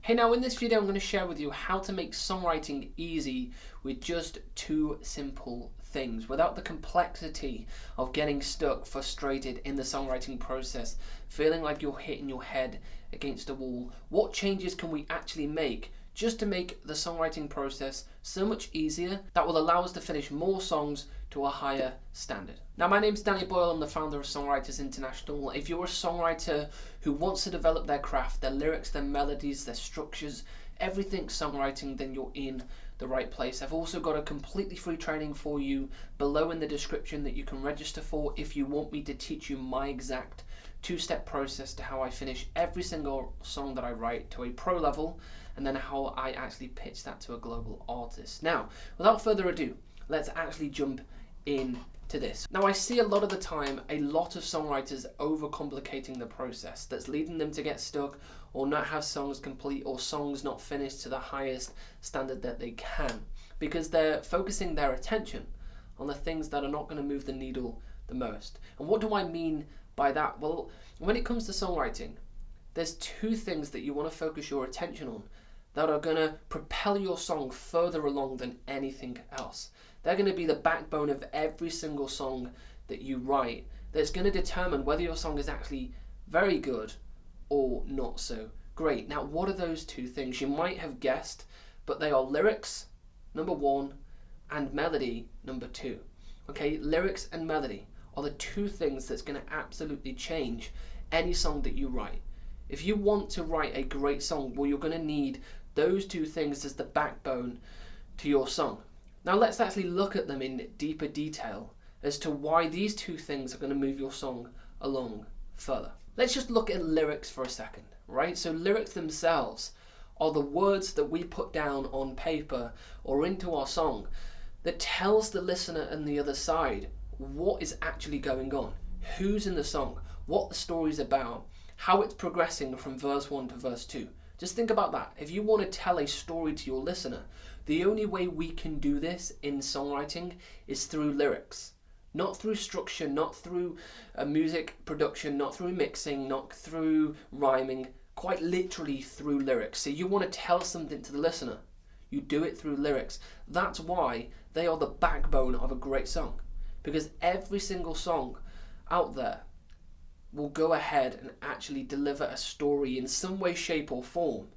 Hey, now in this video I'm going to share with you how to make songwriting easy with just two simple things without the complexity of getting stuck, frustrated in the songwriting process, feeling like you're hitting your head against a wall. What changes can we actually make just to make the songwriting process so much easier that will allow us to finish more songs to a higher standard? Now, my name's Danny Boyle. I'm the founder of Songwriters International. If you're a songwriter who wants to develop their craft, their lyrics, their melodies, their structures, everything songwriting, then you're in the right place. I've also got a completely free training for you below in the description that you can register for if you want me to teach you my exact two-step process to how I finish every single song that I write to a pro level, and then how I actually pitch that to a global artist. Now, without further ado, let's actually jump into this. Now, I see a lot of the time a lot of songwriters overcomplicating the process that's leading them to get stuck or not have songs complete or songs not finished to the highest standard that they can, because they're focusing their attention on the things that are not going to move the needle the most. And what do I mean by that? Well, when it comes to songwriting, there's two things that you want to focus your attention on that are going to propel your song further along than anything else. They're going to be the backbone of every single song that you write. That's going to determine whether your song is actually very good or not so great. Now, what are those two things? You might have guessed, but they are lyrics, number one, and melody, number two. Okay, lyrics and melody are the two things that's going to absolutely change any song that you write. If you want to write a great song, well, you're going to need those two things as the backbone to your song. Now, let's actually look at them in deeper detail as to why these two things are going to move your song along further. Let's just look at lyrics for a second, right? So lyrics themselves are the words that we put down on paper or into our song that tells the listener on the other side what is actually going on, who's in the song, what the story's about, how it's progressing from verse 1 to verse 2. Just think about that. If you want to tell a story to your listener, the only way we can do this in songwriting is through lyrics. Not through structure, not through music production, not through mixing, not through rhyming, quite literally through lyrics. So you want to tell something to the listener, you do it through lyrics. That's why they are the backbone of a great song, because every single song out there will go ahead and actually deliver a story in some way, shape or form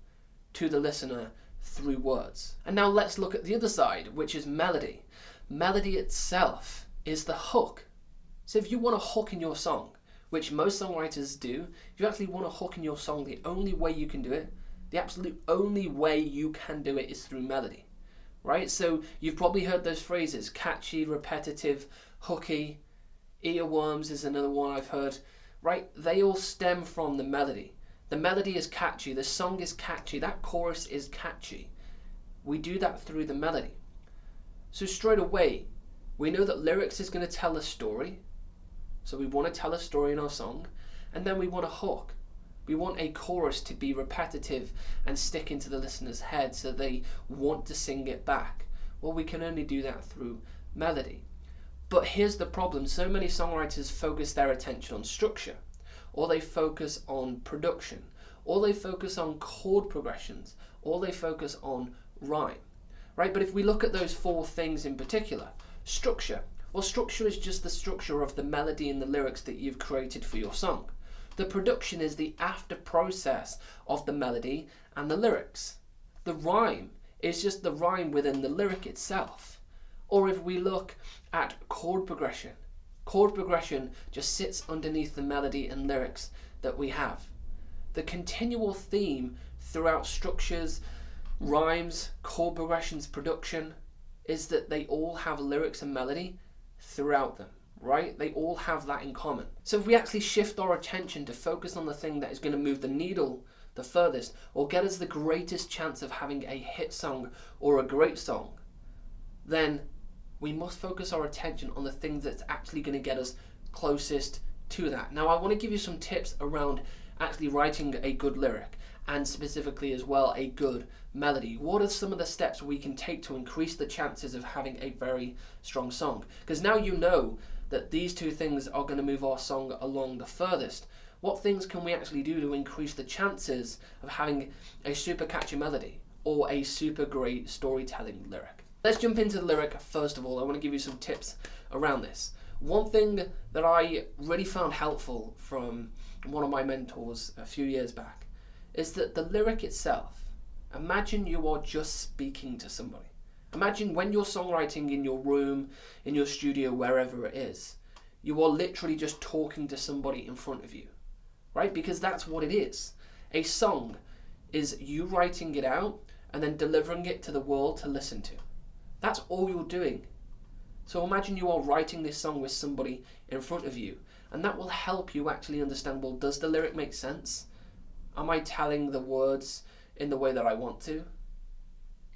to the listener through words. And now let's look at the other side, which is melody. Melody itself is the hook. So if you want a hook in your song, which most songwriters do, if you actually want a hook in your song, the only way you can do it, the absolute only way you can do it is through melody, right? So you've probably heard those phrases: catchy, repetitive, hooky, earworms is another one I've heard, right? They all stem from the melody. The melody is catchy, the song is catchy, that chorus is catchy. We do that through the melody. So straight away, we know that lyrics is going to tell a story. So we want to tell a story in our song, and then we want a hook. We want a chorus to be repetitive and stick into the listener's head so they want to sing it back. Well, we can only do that through melody. But here's the problem. So many songwriters focus their attention on structure, or they focus on production, or they focus on chord progressions, or they focus on rhyme, right? But if we look at those four things in particular, structure, well, structure is just the structure of the melody and the lyrics that you've created for your song. The production is the after process of the melody and the lyrics. The rhyme is just the rhyme within the lyric itself. Or if we look at chord progression just sits underneath the melody and lyrics that we have. The continual theme throughout structures, rhymes, chord progressions, production is that they all have lyrics and melody throughout them, right? They all have that in common. So if we actually shift our attention to focus on the thing that is going to move the needle the furthest or get us the greatest chance of having a hit song or a great song, then we must focus our attention on the thing that's actually going to get us closest to that. Now, I want to give you some tips around actually writing a good lyric, and specifically as well a good melody. What are some of the steps we can take to increase the chances of having a very strong song? Because now you know that these two things are going to move our song along the furthest. What things can we actually do to increase the chances of having a super catchy melody or a super great storytelling lyric? Let's jump into the lyric first of all. I want to give you some tips around this. One thing that I really found helpful from one of my mentors a few years back is that the lyric itself, imagine you are just speaking to somebody. Imagine when you're songwriting in your room, in your studio, wherever it is, you are literally just talking to somebody in front of you, right? Because that's what it is. A song is you writing it out and then delivering it to the world to listen to. That's all you're doing. So imagine you are writing this song with somebody in front of you, and that will help you actually understand, well, does the lyric make sense? Am I telling the words in the way that I want to?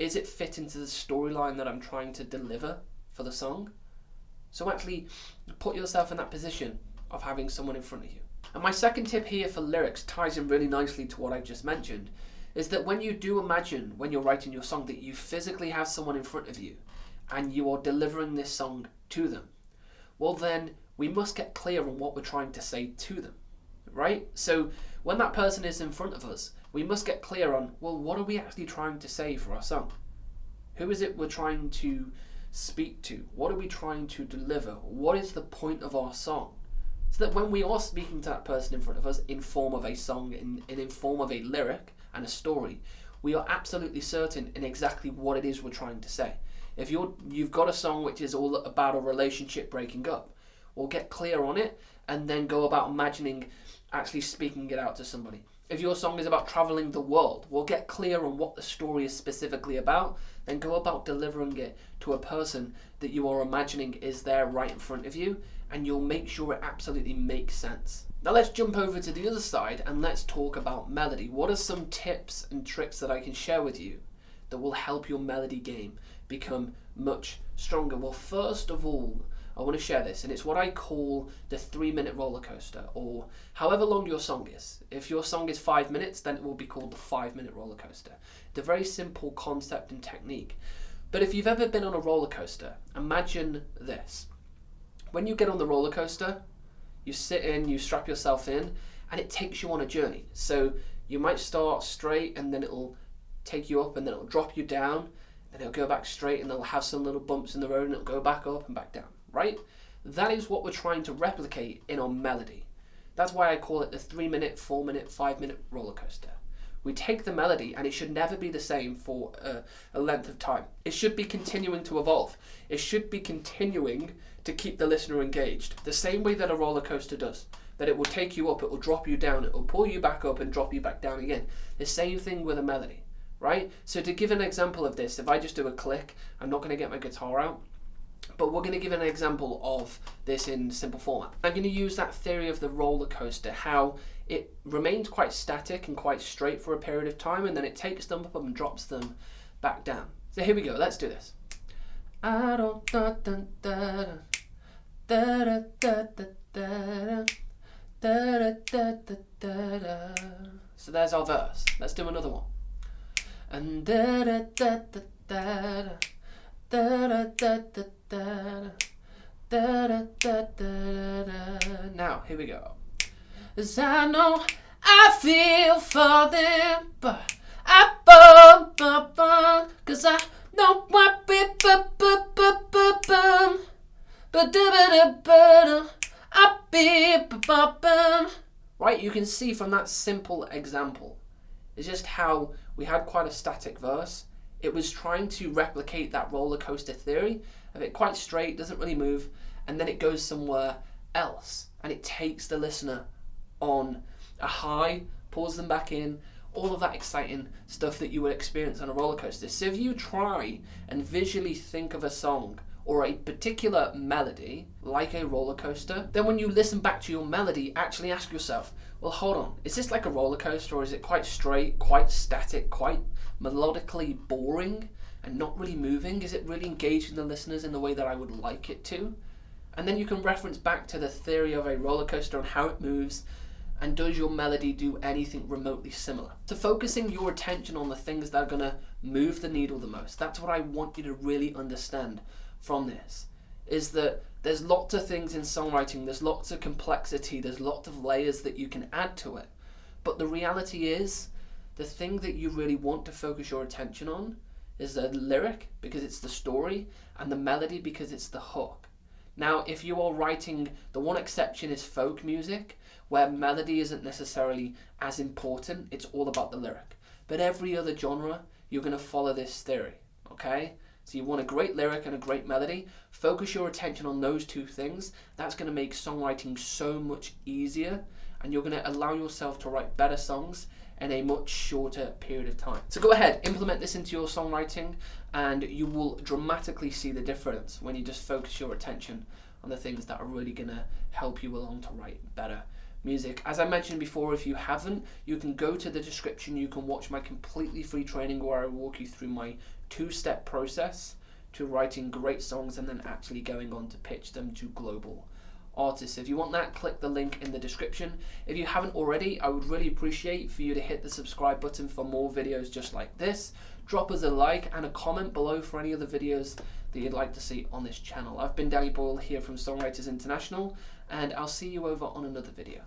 Is it fit into the storyline that I'm trying to deliver for the song? So actually put yourself in that position of having someone in front of you. And my second tip here for lyrics ties in really nicely to what I just mentioned, is that when you do imagine, when you're writing your song, that you physically have someone in front of you and you are delivering this song to them, well then we must get clear on what we're trying to say to them, right? So when that person is in front of us, we must get clear on, well, what are we actually trying to say for our song? Who is it we're trying to speak to? What are we trying to deliver? What is the point of our song? So that when we are speaking to that person in front of us in form of a song, in form of a lyric and a story, we are absolutely certain in exactly what it is we're trying to say. If you've got a song which is all about a relationship breaking up, well, get clear on it and then go about imagining actually speaking it out to somebody. If your song is about traveling the world, well, get clear on what the story is specifically about, then go about delivering it to a person that you are imagining is there right in front of you, and you'll make sure it absolutely makes sense. Now let's jump over to the other side and let's talk about melody. What are some tips and tricks that I can share with you that will help your melody game become much stronger? Well, first of all, I want to share this, and it's what I call the 3-minute roller coaster, or however long your song is. If your song is 5 minutes, then it will be called the 5-minute roller coaster. It's a very simple concept and technique. But if you've ever been on a roller coaster, imagine this. When you get on the roller coaster, you sit in, you strap yourself in, and it takes you on a journey. So you might start straight, and then it'll take you up, and then it'll drop you down, then it'll go back straight, and it'll have some little bumps in the road, and it'll go back up and back down. Right? That is what we're trying to replicate in our melody. That's why I call it the 3-minute, 4-minute, 5-minute roller coaster. We take the melody and it should never be the same for a length of time. It should be continuing to evolve. It should be continuing to keep the listener engaged, the same way that a roller coaster does. That it will take you up, it will drop you down, it will pull you back up and drop you back down again. The same thing with a melody, right? So to give an example of this, if I just do a click, I'm not going to get my guitar out, but we're going to give an example of this in simple format. I'm going to use that theory of the roller coaster, how it remains quite static and quite straight for a period of time, and then it takes them up and drops them back down. So here we go, let's do this. I don't da da da da da da da da da da da. So there's our verse. Let's do another one. And da da da da da da da da da da da da da da. Now here we go. As I know I feel for them, but I bum, cause I know I be bum, I be bum. Right, you can see from that simple example, it's just how we had quite a static verse. It was trying to replicate that roller coaster theory of it quite straight, doesn't really move, and then it goes somewhere else, and it takes the listener on a high, pulls them back in, all of that exciting stuff that you would experience on a roller coaster. So if you try and visually think of a song or a particular melody like a roller coaster, then when you listen back to your melody, actually ask yourself, well, hold on, is this like a roller coaster, or is it quite straight, quite static, quite melodically boring and not really moving? Is it really engaging the listeners in the way that I would like it to? And then you can reference back to the theory of a roller coaster and how it moves, and does your melody do anything remotely similar? So focusing your attention on the things that are going to move the needle the most, that's what I want you to really understand from this, is that There's lots of things in songwriting, there's lots of complexity, there's lots of layers that you can add to it. But the reality is, the thing that you really want to focus your attention on is the lyric, because it's the story, and the melody, because it's the hook. Now, if you are writing, the one exception is folk music, where melody isn't necessarily as important, it's all about the lyric. But every other genre, you're going to follow this theory, okay? So you want a great lyric and a great melody. Focus your attention on those two things. That's going to make songwriting so much easier, and you're going to allow yourself to write better songs in a much shorter period of time. So go ahead, implement this into your songwriting, and you will dramatically see the difference when you just focus your attention on the things that are really going to help you along to write better music. As I mentioned before, if you haven't, you can go to the description, you can watch my completely free training where I walk you through my 2-step process to writing great songs and then actually going on to pitch them to global artists. If you want that, click the link in the description. If you haven't already, I would really appreciate for you to hit the subscribe button for more videos just like this. Drop us a like and a comment below for any other videos that you'd like to see on this channel. I've been Danny Boyle here from Songwriters International, and I'll see you over on another video.